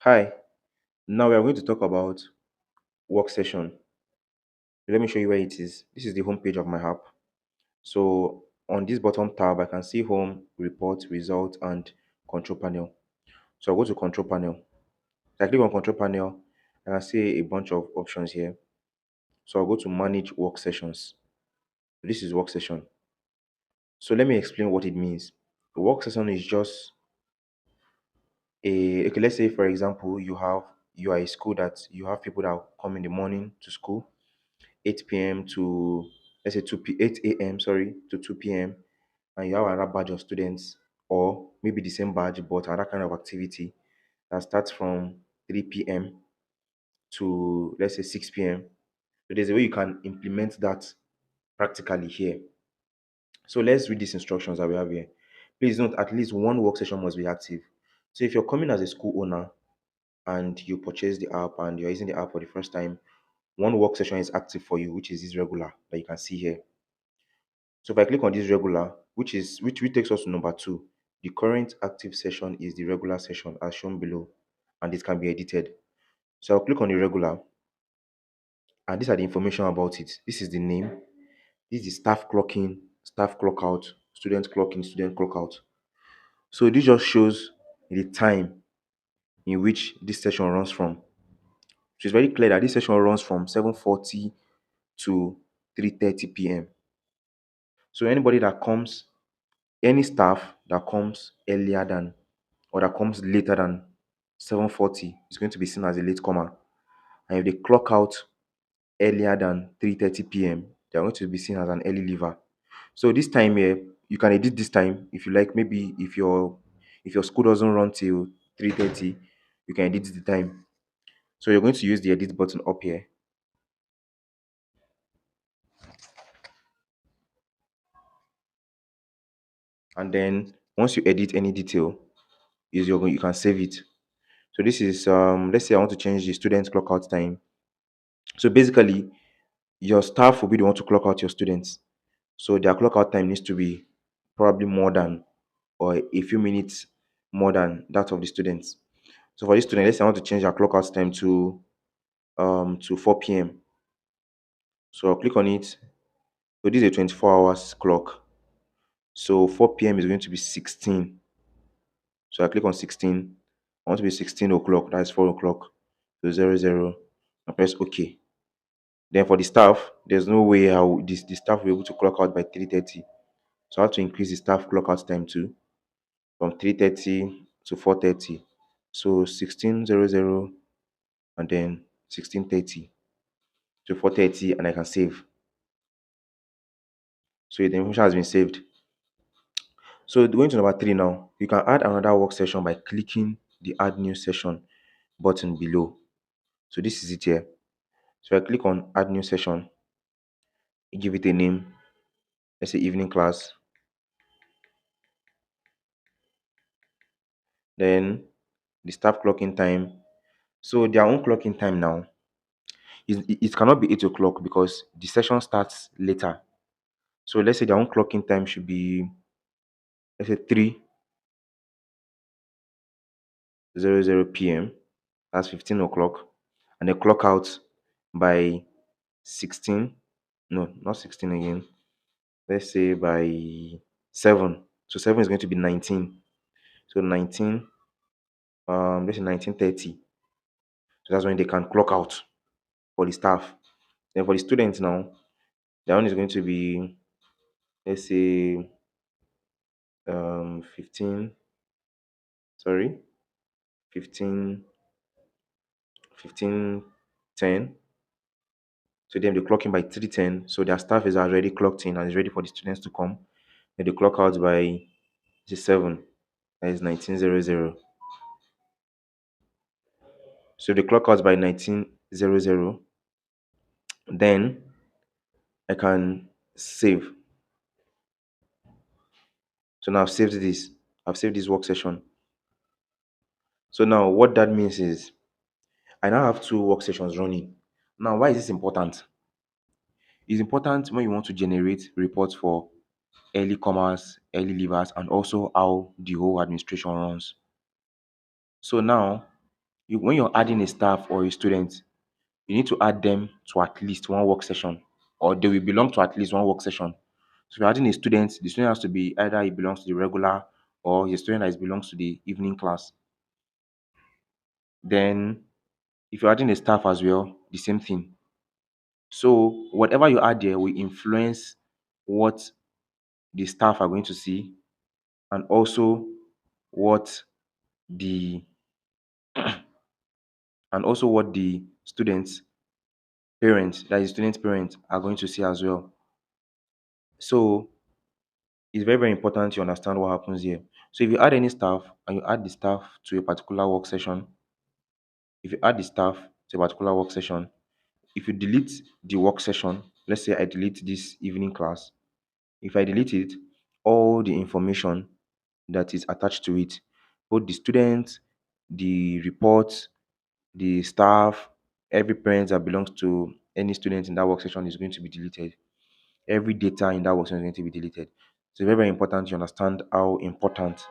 Hi, now we are going to talk about work session. Let me show you where it is. This is the home page of my app. So on this bottom tab, I can see home, report, result, and control panel. So I'll go to control panel. So I click on control panel, and I see a bunch of options here. So I'll go to manage work sessions. This is work session. So let me explain what it means. A work session is just okay, let's say for example, you are a school that you have people that come in the morning to school 8 p.m. to let's say 8 a.m. sorry to 2 p.m. and you have another batch of students or maybe the same batch but another kind of activity that starts from 3 p.m. to let's say 6 p.m. So there's a way you can implement that practically here. So let's read these instructions that we have here. Please note at least one work session must be active. So if you're coming as a school owner and you purchase the app and you're using the app for the first time, one work session is active for you, which is this regular that you can see here. So if I click on this regular, which takes us to number two, the current active session is the regular session as shown below, and it can be edited. So I'll click on the regular, and these are the information about it. This is the name. This is staff clock in, staff clock out, student clock in, student clock out. So this just shows the time in which this session runs from. So it's very clear that this session runs from 7:40 to 3:30 p.m. So anybody that comes, any staff that comes earlier than or that comes later than 7:40 is going to be seen as a late comer. And if they clock out earlier than 3:30 p.m., they're going to be seen as an early leaver. So this time here, you can edit this time if you like. Maybe if your school doesn't run till 3:30, you can edit the time. So you're going to use the edit button up here. And then once you edit any detail, you can save it. So this is let's say I want to change the student clock out time. So basically, your staff will be the one to clock out your students. So their clock out time needs to be probably more than or a few minutes more than that of the students. So for this student, let's say I want to change their clock out time to 4 p.m. So I'll click on it. So this is a 24 hours clock. So 4 p.m. is going to be 16. So I click on 16. I want to be 16 o'clock. That's 4 o'clock. So 00. I press OK. Then for the staff, there's no way how the staff will be able to clock out by 3:30. So I have to increase the staff clock out time too from 3:30 to 4:30. So 16:00 and then 16:30 to 4:30 and I can save. So the information has been saved. So going to number three now, you can add another work session by clicking the add new session button below. So this is it here. So I click on add new session, give it a name, let's say evening class. Then the staff clocking time. So their own clocking time now it cannot be 8 o'clock because the session starts later. So let's say their own clocking time should be let's say 3:00 p.m. That's 15 o'clock. And they clock out by 16. No, not 16 again. Let's say by 7. So 7 is going to be 19. So 19, let's say 19:30. So that's when they can clock out for the staff. Then for the students now, their own is going to be let's say 15, sorry, 15, 15:10. So then they clock in by 3:10. So their staff is already clocked in and is ready for the students to come. Then they clock out by 7. That is 19:00. So they clock out by 19:00. Then I can save. So now I've saved this. I've saved this work session. So now what that means is I now have two work sessions running. Now, why is this important? It's important when you want to generate reports for early comers, early leavers, and also how the whole administration runs. So now When you're adding a staff or a student, you need to add them to at least one work session, or they will belong to at least one work session. So if you're adding a student, the student has to be either he belongs to the regular or the student that belongs to the evening class. Then if you're adding a staff as well, the same thing. So whatever you add there will influence what the staff are going to see, and also what the students parents, that is students parents, are going to see as well. So it's very, very important to understand what happens here. So if you add any staff and you add the staff to a particular work session, if you add the staff to a particular work session, if you delete the work session, let's say I delete this evening class, if I delete it, all the information that is attached to it, both the students, the reports, the staff, every parent that belongs to any student in that work session is going to be deleted. Every data in that work session is going to be deleted. So it's very, very important to understand how important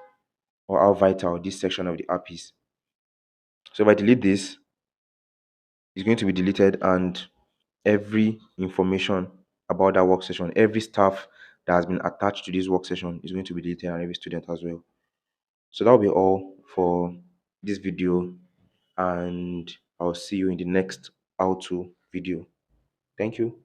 or how vital this section of the app is. So if I delete this, it's going to be deleted, and every information about that work session, every staff that has been attached to this work session is going to be deleted, and every student as well. So that will be all for this video, and I'll see you in the next how to video. Thank you.